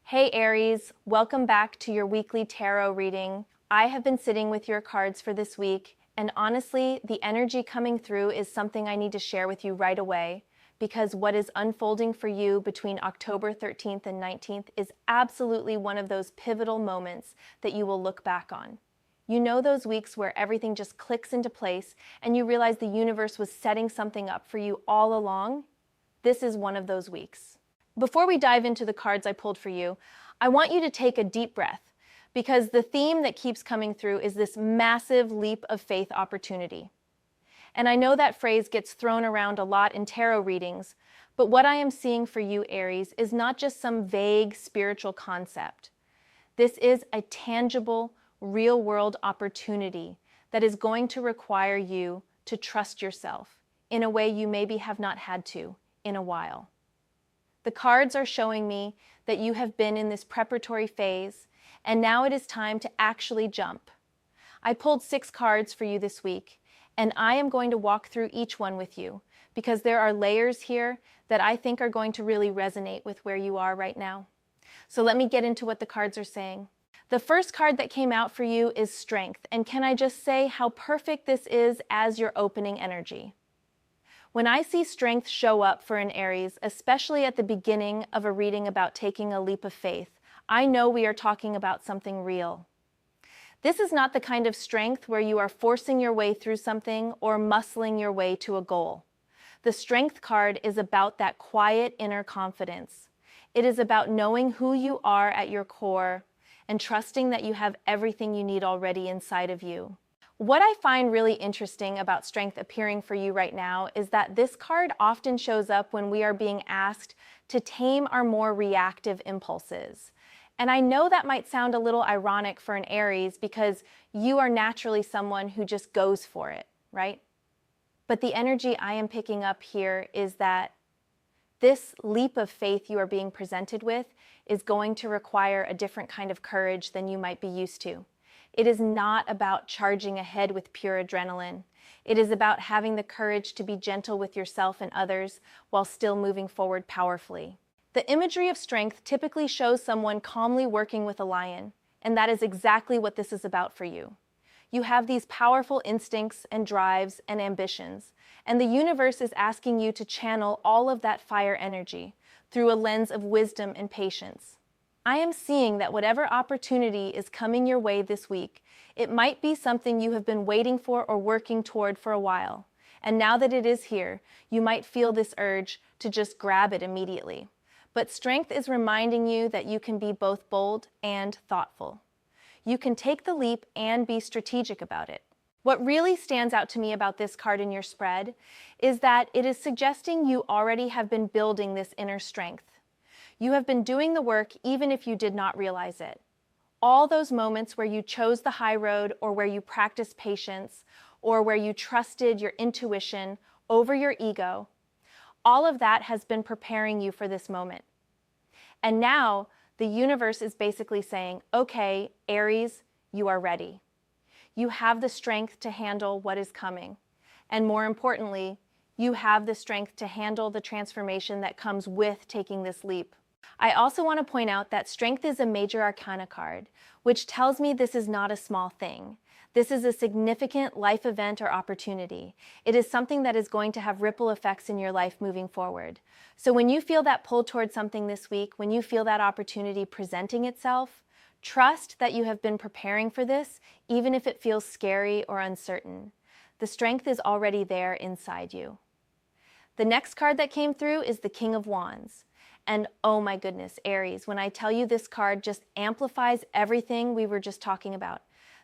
Hey Aries, welcome back to your weekly tarot reading. I have been sitting with your cards for this week, and honestly, the energy coming through is something I need to share with you right away, because what is unfolding for you between October 13th and 19th is absolutely one of those pivotal moments that you will look back on. You know those weeks where everything just clicks into place and you realize the universe was setting something up for you all along? This is one of those weeks. Before we dive into the cards I pulled for you, I want you to take a deep breath because the theme that keeps coming through is this massive leap of faith opportunity. And I know that phrase gets thrown around a lot in tarot readings, but what I am seeing for you, Aries, is not just some vague spiritual concept. This is a tangible, real-world opportunity that is going to require you to trust yourself in a way you maybe have not had to in a while. The cards are showing me that you have been in this preparatory phase, and now it is time to actually jump. I pulled 6 cards for you this week, and I am going to walk through each one with you because there are layers here that I think are going to really resonate with where you are right now. So let me get into what the cards are saying. The first card that came out for you is Strength, and can I just say how perfect this is as your opening energy? When I see strength show up for an Aries, especially at the beginning of a reading about taking a leap of faith, I know we are talking about something real. This is not the kind of strength where you are forcing your way through something or muscling your way to a goal. The Strength card is about that quiet inner confidence. It is about knowing who you are at your core and trusting that you have everything you need already inside of you. What I find really interesting about Strength appearing for you right now is that this card often shows up when we are being asked to tame our more reactive impulses. And I know that might sound a little ironic for an Aries because you are naturally someone who just goes for it, right? But the energy I am picking up here is that this leap of faith you are being presented with is going to require a different kind of courage than you might be used to. It is not about charging ahead with pure adrenaline. It is about having the courage to be gentle with yourself and others while still moving forward powerfully. The imagery of Strength typically shows someone calmly working with a lion, and that is exactly what this is about for you. You have these powerful instincts and drives and ambitions, and the universe is asking you to channel all of that fire energy through a lens of wisdom and patience. I am seeing that whatever opportunity is coming your way this week, it might be something you have been waiting for or working toward for a while. And now that it is here, you might feel this urge to just grab it immediately. But Strength is reminding you that you can be both bold and thoughtful. You can take the leap and be strategic about it. What really stands out to me about this card in your spread is that it is suggesting you already have been building this inner strength. You have been doing the work even if you did not realize it. All those moments where you chose the high road or where you practiced patience or where you trusted your intuition over your ego, all of that has been preparing you for this moment. And now the universe is basically saying, okay, Aries, you are ready. You have the strength to handle what is coming. And more importantly, you have the strength to handle the transformation that comes with taking this leap. I also want to point out that Strength is a major arcana card, which tells me this is not a small thing. This is a significant life event or opportunity. It is something that is going to have ripple effects in your life moving forward. So when you feel that pull towards something this week, when you feel that opportunity presenting itself, trust that you have been preparing for this, even if it feels scary or uncertain. The strength is already there inside you. The next card that came through is the King of Wands. And oh my goodness, Aries, when I tell you this card just amplifies everything we were just talking about.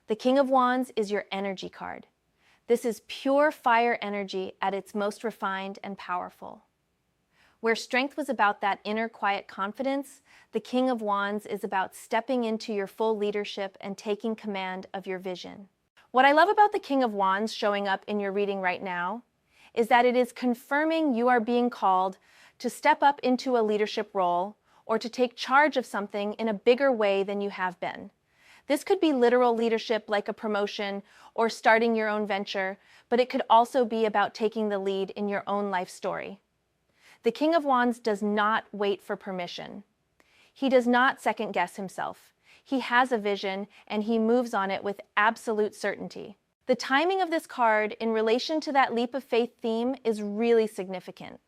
The King of Wands is your energy card. This is pure fire energy at its most refined and powerful. Where Strength was about that inner quiet confidence, the King of Wands is about stepping into your full leadership and taking command of your vision. What I love about the King of Wands showing up in your reading right now is that it is confirming you are being called to step up into a leadership role or to take charge of something in a bigger way than you have been. This could be literal leadership like a promotion or starting your own venture, but it could also be about taking the lead in your own life story. The King of Wands does not wait for permission. He does not second guess himself. He has a vision and he moves on it with absolute certainty. The timing of this card in relation to that leap of faith theme is really significant.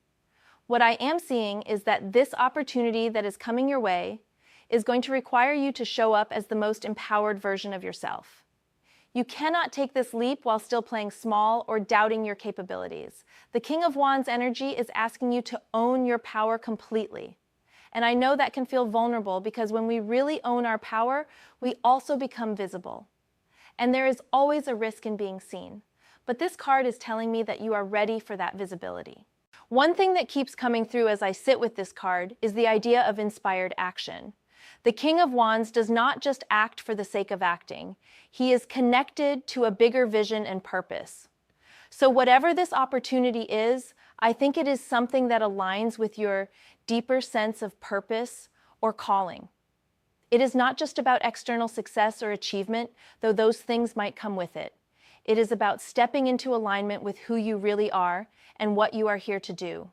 What I am seeing is that this opportunity that is coming your way is going to require you to show up as the most empowered version of yourself. You cannot take this leap while still playing small or doubting your capabilities. The King of Wands energy is asking you to own your power completely. And I know that can feel vulnerable because when we really own our power, we also become visible. And there is always a risk in being seen. But this card is telling me that you are ready for that visibility. One thing that keeps coming through as I sit with this card is the idea of inspired action. The King of Wands does not just act for the sake of acting. He is connected to a bigger vision and purpose. So whatever this opportunity is, I think it is something that aligns with your deeper sense of purpose or calling. It is not just about external success or achievement, though those things might come with it. It is about stepping into alignment with who you really are and what you are here to do.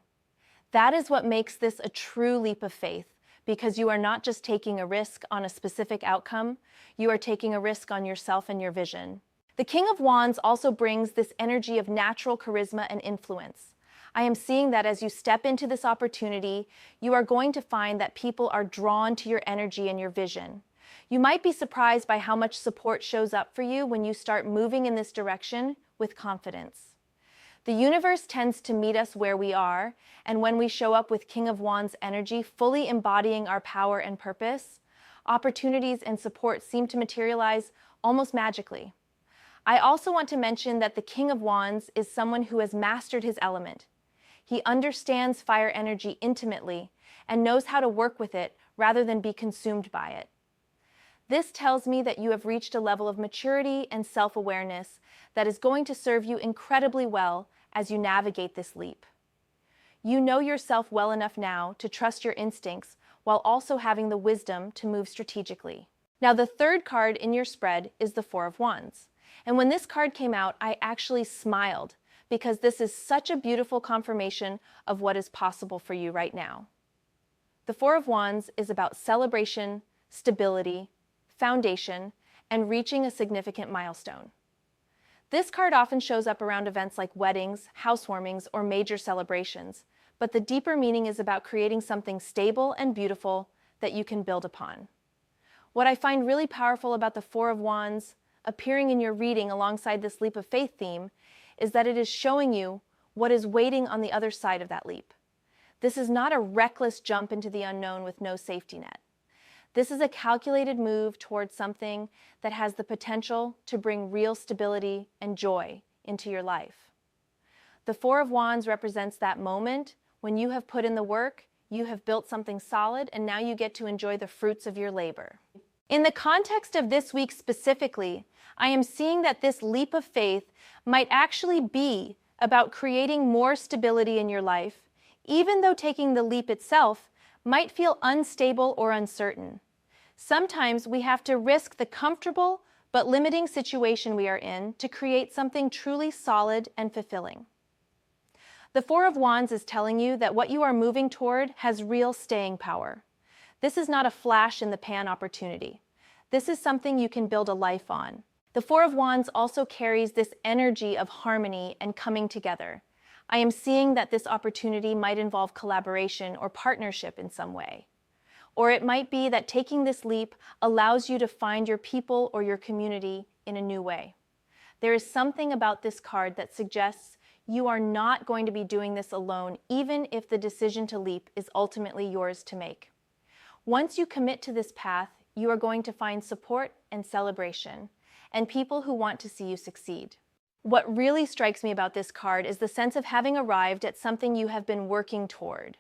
That is what makes this a true leap of faith, because you are not just taking a risk on a specific outcome, you are taking a risk on yourself and your vision. The King of Wands also brings this energy of natural charisma and influence. I am seeing that as you step into this opportunity, you are going to find that people are drawn to your energy and your vision. You might be surprised by how much support shows up for you when you start moving in this direction with confidence. The universe tends to meet us where we are, and when we show up with King of Wands energy, fully embodying our power and purpose, opportunities and support seem to materialize almost magically. I also want to mention that the King of Wands is someone who has mastered his element. He understands fire energy intimately and knows how to work with it rather than be consumed by it. This tells me that you have reached a level of maturity and self-awareness that is going to serve you incredibly well as you navigate this leap. You know yourself well enough now to trust your instincts while also having the wisdom to move strategically. Now, the third card in your spread is the Four of Wands. And when this card came out, I actually smiled because this is such a beautiful confirmation of what is possible for you right now. The Four of Wands is about celebration, stability, foundation, and reaching a significant milestone. This card often shows up around events like weddings, housewarmings, or major celebrations, but the deeper meaning is about creating something stable and beautiful that you can build upon. What I find really powerful about the Four of Wands appearing in your reading alongside this leap of faith theme is that it is showing you what is waiting on the other side of that leap. This is not a reckless jump into the unknown with no safety net. This is a calculated move towards something that has the potential to bring real stability and joy into your life. The Four of Wands represents that moment when you have put in the work, you have built something solid, and now you get to enjoy the fruits of your labor. In the context of this week specifically, I am seeing that this leap of faith might actually be about creating more stability in your life, even though taking the leap itself might feel unstable or uncertain. Sometimes we have to risk the comfortable but limiting situation we are in to create something truly solid and fulfilling. The Four of Wands is telling you that what you are moving toward has real staying power. This is not a flash in the pan opportunity. This is something you can build a life on. The Four of Wands also carries this energy of harmony and coming together. I am seeing that this opportunity might involve collaboration or partnership in some way. Or it might be that taking this leap allows you to find your people or your community in a new way. There is something about this card that suggests you are not going to be doing this alone, even if the decision to leap is ultimately yours to make. Once you commit to this path, you are going to find support and celebration, and people who want to see you succeed. What really strikes me about this card is the sense of having arrived at something you have been working toward.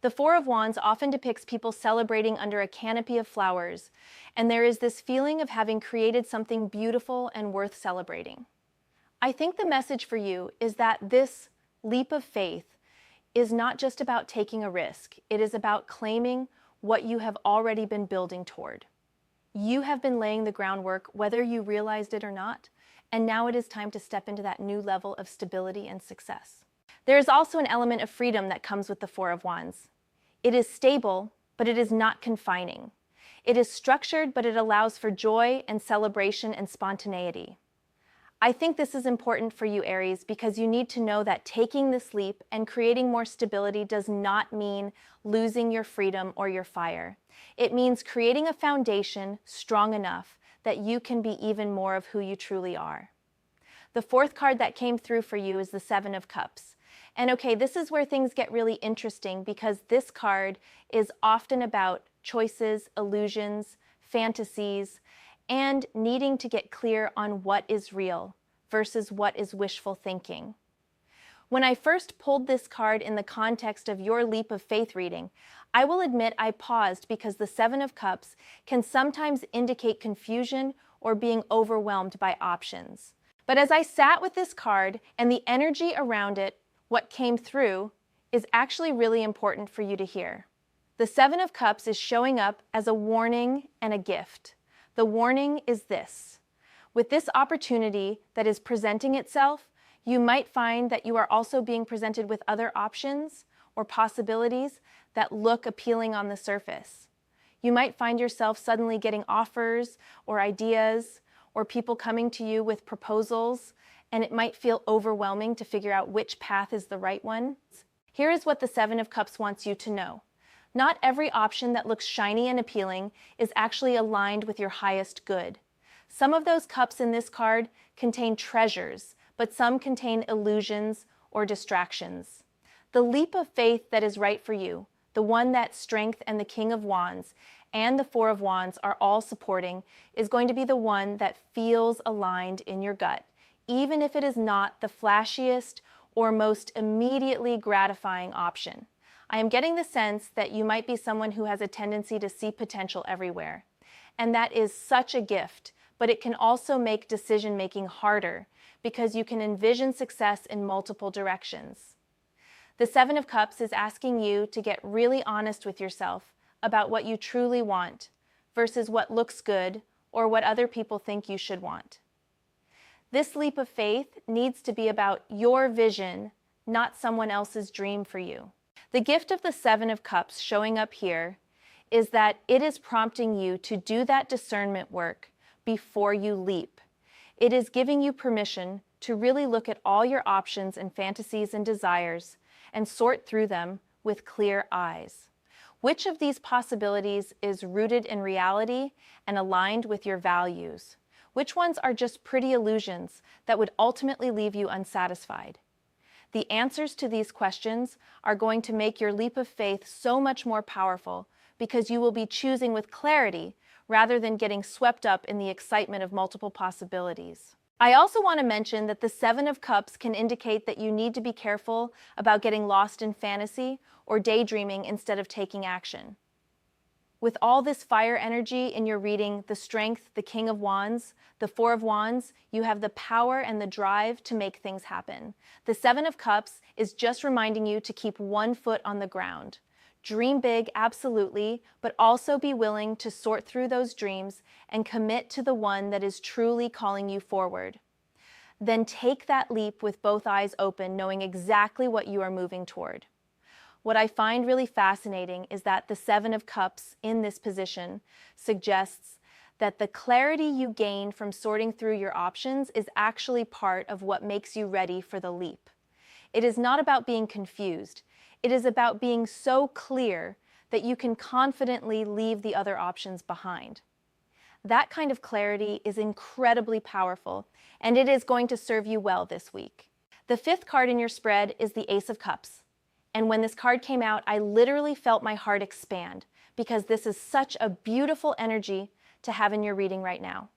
The Four of Wands often depicts people celebrating under a canopy of flowers, and there is this feeling of having created something beautiful and worth celebrating. I think the message for you is that this leap of faith is not just about taking a risk. It is about claiming what you have already been building toward. You have been laying the groundwork, whether you realized it or not, and now it is time to step into that new level of stability and success. There is also an element of freedom that comes with the Four of Wands. It is stable, but it is not confining. It is structured, but it allows for joy and celebration and spontaneity. I think this is important for you, Aries, because you need to know that taking this leap and creating more stability does not mean losing your freedom or your fire. It means creating a foundation strong enough that you can be even more of who you truly are. The fourth card that came through for you is the Seven of Cups. And okay, this is where things get really interesting because this card is often about choices, illusions, fantasies, and needing to get clear on what is real versus what is wishful thinking. When I first pulled this card in the context of your leap of faith reading, I will admit I paused because the Seven of Cups can sometimes indicate confusion or being overwhelmed by options. But as I sat with this card and the energy around it, what came through is actually really important for you to hear. The Seven of Cups is showing up as a warning and a gift. The warning is this: with this opportunity that is presenting itself, you might find that you are also being presented with other options or possibilities that look appealing on the surface. You might find yourself suddenly getting offers or ideas or people coming to you with proposals, and it might feel overwhelming to figure out which path is the right one. Here is what the Seven of Cups wants you to know. Not every option that looks shiny and appealing is actually aligned with your highest good. Some of those cups in this card contain treasures, but some contain illusions or distractions. The leap of faith that is right for you, the one that Strength and the King of Wands and the Four of Wands are all supporting, is going to be the one that feels aligned in your gut, even if it is not the flashiest or most immediately gratifying option. I am getting the sense that you might be someone who has a tendency to see potential everywhere. And that is such a gift, but it can also make decision-making harder because you can envision success in multiple directions. The Seven of Cups is asking you to get really honest with yourself about what you truly want versus what looks good or what other people think you should want. This leap of faith needs to be about your vision, not someone else's dream for you. The gift of the Seven of Cups showing up here is that it is prompting you to do that discernment work before you leap. It is giving you permission to really look at all your options and fantasies and desires and sort through them with clear eyes. Which of these possibilities is rooted in reality and aligned with your values? Which ones are just pretty illusions that would ultimately leave you unsatisfied? The answers to these questions are going to make your leap of faith so much more powerful because you will be choosing with clarity rather than getting swept up in the excitement of multiple possibilities. I also want to mention that the Seven of Cups can indicate that you need to be careful about getting lost in fantasy or daydreaming instead of taking action. With all this fire energy in your reading, the Strength, the King of Wands, the Four of Wands, you have the power and the drive to make things happen. The Seven of Cups is just reminding you to keep one foot on the ground. Dream big, absolutely, but also be willing to sort through those dreams and commit to the one that is truly calling you forward. Then take that leap with both eyes open, knowing exactly what you are moving toward. What I find really fascinating is that the Seven of Cups in this position suggests that the clarity you gain from sorting through your options is actually part of what makes you ready for the leap. It is not about being confused. It is about being so clear that you can confidently leave the other options behind. That kind of clarity is incredibly powerful, and it is going to serve you well this week. The fifth card in your spread is the Ace of Cups. And when this card came out, I literally felt my heart expand because this is such a beautiful energy to have in your reading right now.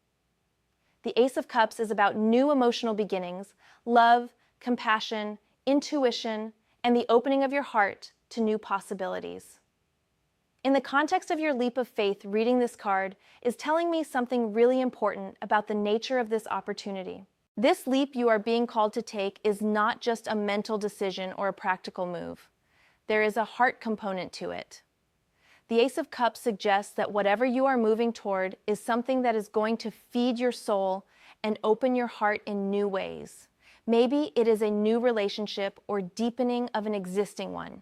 The Ace of Cups is about new emotional beginnings, love, compassion, intuition, and the opening of your heart to new possibilities. In the context of your leap of faith, reading this card is telling me something really important about the nature of this opportunity. This leap you are being called to take is not just a mental decision or a practical move. There is a heart component to it. The Ace of Cups suggests that whatever you are moving toward is something that is going to feed your soul and open your heart in new ways. Maybe it is a new relationship or deepening of an existing one.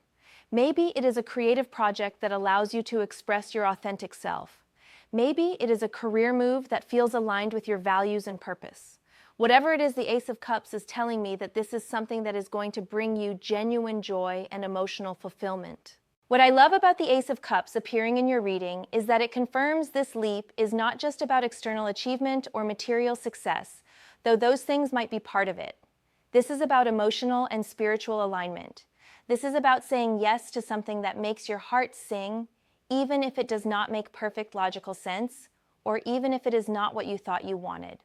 Maybe it is a creative project that allows you to express your authentic self. Maybe it is a career move that feels aligned with your values and purpose. Whatever it is, the Ace of Cups is telling me that this is something that is going to bring you genuine joy and emotional fulfillment. What I love about the Ace of Cups appearing in your reading is that it confirms this leap is not just about external achievement or material success, though those things might be part of it. This is about emotional and spiritual alignment. This is about saying yes to something that makes your heart sing, even if it does not make perfect logical sense, or even if it is not what you thought you wanted.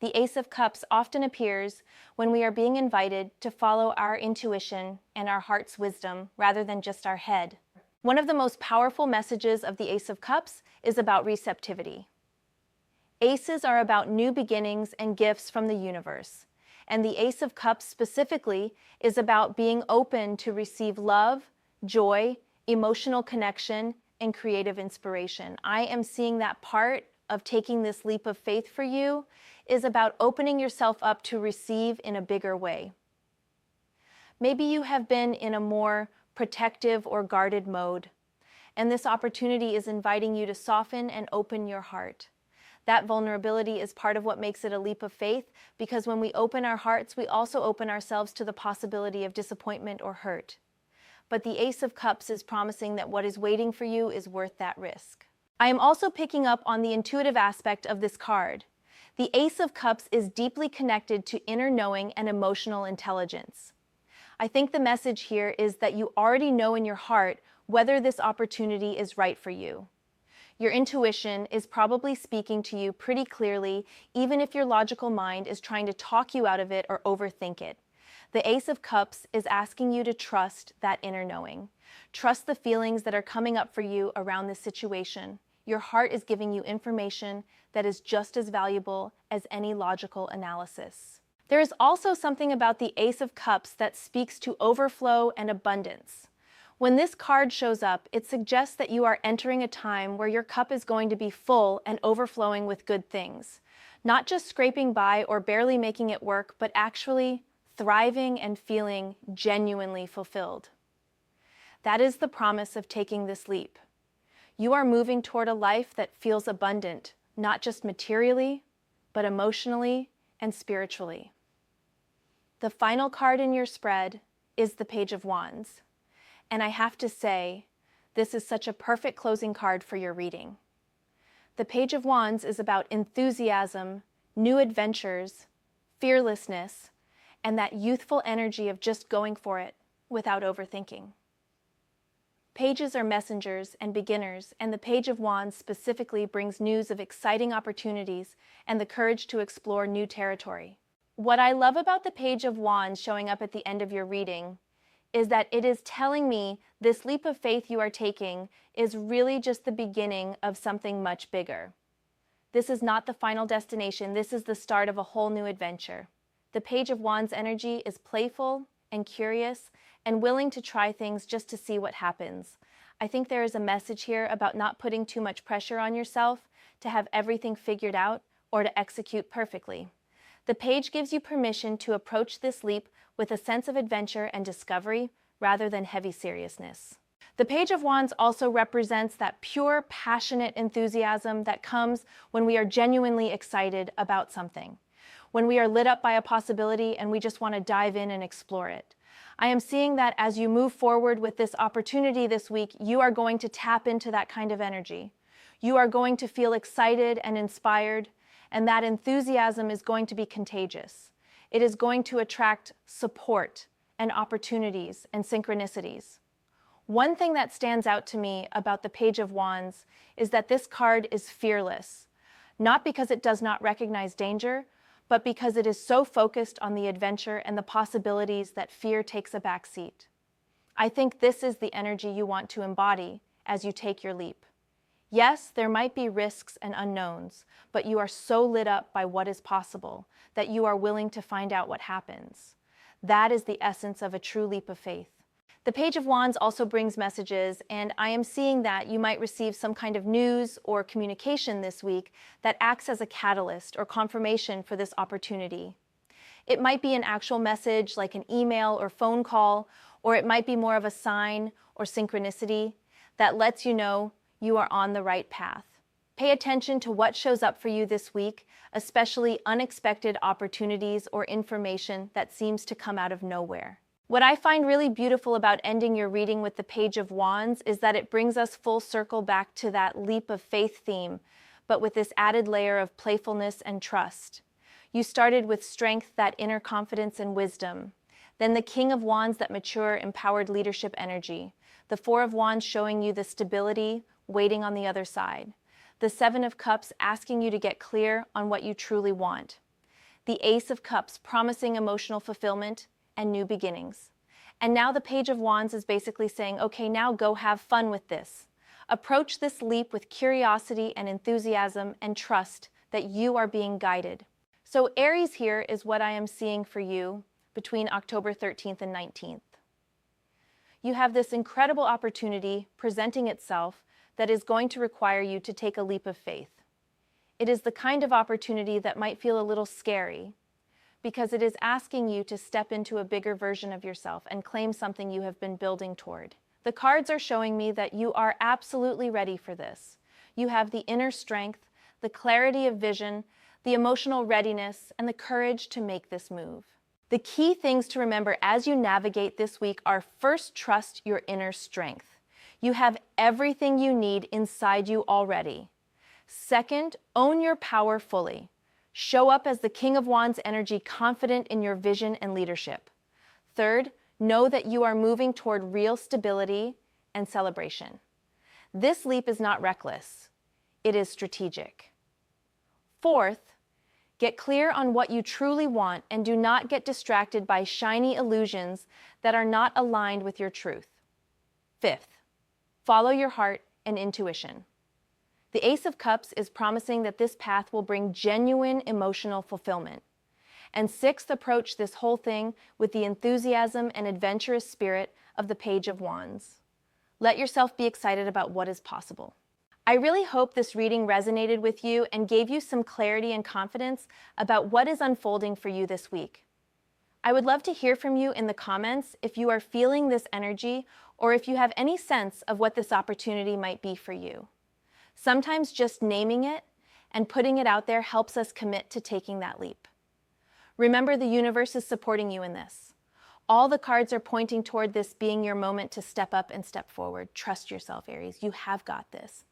The Ace of Cups often appears when we are being invited to follow our intuition and our heart's wisdom rather than just our head. One of the most powerful messages of the Ace of Cups is about receptivity. Aces are about new beginnings and gifts from the universe, and the Ace of Cups specifically is about being open to receive love, joy, emotional connection, and creative inspiration. I am seeing that part of taking this leap of faith for you is about opening yourself up to receive in a bigger way. Maybe you have been in a more protective or guarded mode, and this opportunity is inviting you to soften and open your heart. That vulnerability is part of what makes it a leap of faith, because when we open our hearts, we also open ourselves to the possibility of disappointment or hurt. But the Ace of Cups is promising that what is waiting for you is worth that risk. I am also picking up on the intuitive aspect of this card. The Ace of Cups is deeply connected to inner knowing and emotional intelligence. I think the message here is that you already know in your heart whether this opportunity is right for you. Your intuition is probably speaking to you pretty clearly, even if your logical mind is trying to talk you out of it or overthink it. The Ace of Cups is asking you to trust that inner knowing. Trust the feelings that are coming up for you around this situation. Your heart is giving you information that is just as valuable as any logical analysis. There is also something about the Ace of Cups that speaks to overflow and abundance. When this card shows up, it suggests that you are entering a time where your cup is going to be full and overflowing with good things. Not just scraping by or barely making it work, but actually thriving and feeling genuinely fulfilled. That is the promise of taking this leap. You are moving toward a life that feels abundant, not just materially, but emotionally and spiritually. The final card in your spread is the Page of Wands. And I have to say, this is such a perfect closing card for your reading. The Page of Wands is about enthusiasm, new adventures, fearlessness, and that youthful energy of just going for it without overthinking. Pages are messengers and beginners, and the Page of Wands specifically brings news of exciting opportunities and the courage to explore new territory. What I love about the Page of Wands showing up at the end of your reading is that it is telling me this leap of faith you are taking is really just the beginning of something much bigger. This is not the final destination, this is the start of a whole new adventure. The Page of Wands energy is playful and curious and willing to try things just to see what happens. I think there is a message here about not putting too much pressure on yourself to have everything figured out or to execute perfectly. The page gives you permission to approach this leap with a sense of adventure and discovery rather than heavy seriousness. The Page of Wands also represents that pure, passionate enthusiasm that comes when we are genuinely excited about something, when we are lit up by a possibility and we just want to dive in and explore it. I am seeing that as you move forward with this opportunity this week, you are going to tap into that kind of energy. You are going to feel excited and inspired, and that enthusiasm is going to be contagious. It is going to attract support and opportunities and synchronicities. One thing that stands out to me about the Page of Wands is that this card is fearless, not because it does not recognize danger, but because it is so focused on the adventure and the possibilities that fear takes a back seat. I think this is the energy you want to embody as you take your leap. Yes, there might be risks and unknowns, but you are so lit up by what is possible that you are willing to find out what happens. That is the essence of a true leap of faith. The Page of Wands also brings messages, and I am seeing that you might receive some kind of news or communication this week that acts as a catalyst or confirmation for this opportunity. It might be an actual message like an email or phone call, or it might be more of a sign or synchronicity that lets you know you are on the right path. Pay attention to what shows up for you this week, especially unexpected opportunities or information that seems to come out of nowhere. What I find really beautiful about ending your reading with the Page of Wands is that it brings us full circle back to that leap of faith theme, but with this added layer of playfulness and trust. You started with strength, that inner confidence and wisdom. Then the King of Wands, that mature, empowered leadership energy. The Four of Wands showing you the stability, waiting on the other side. The Seven of Cups asking you to get clear on what you truly want. The Ace of Cups promising emotional fulfillment and new beginnings. And now the Page of Wands is basically saying, okay, now go have fun with this. Approach this leap with curiosity and enthusiasm and trust that you are being guided. So Aries, here is what I am seeing for you between October 13th and 19th. You have this incredible opportunity presenting itself that is going to require you to take a leap of faith. It is the kind of opportunity that might feel a little scary because it is asking you to step into a bigger version of yourself and claim something you have been building toward. The cards are showing me that you are absolutely ready for this. You have the inner strength, the clarity of vision, the emotional readiness, and the courage to make this move. The key things to remember as you navigate this week are: first, trust your inner strength. You have everything you need inside you already. Second, own your power fully. Show up as the King of Wands energy, confident in your vision and leadership. Third, know that you are moving toward real stability and celebration. This leap is not reckless. It is strategic. Fourth, get clear on what you truly want and do not get distracted by shiny illusions that are not aligned with your truth. Fifth, follow your heart and intuition. The Ace of Cups is promising that this path will bring genuine emotional fulfillment. And sixth, approach this whole thing with the enthusiasm and adventurous spirit of the Page of Wands. Let yourself be excited about what is possible. I really hope this reading resonated with you and gave you some clarity and confidence about what is unfolding for you this week. I would love to hear from you in the comments if you are feeling this energy or if you have any sense of what this opportunity might be for you. Sometimes just naming it and putting it out there helps us commit to taking that leap. Remember, the universe is supporting you in this. All the cards are pointing toward this being your moment to step up and step forward. Trust yourself, Aries. You have got this.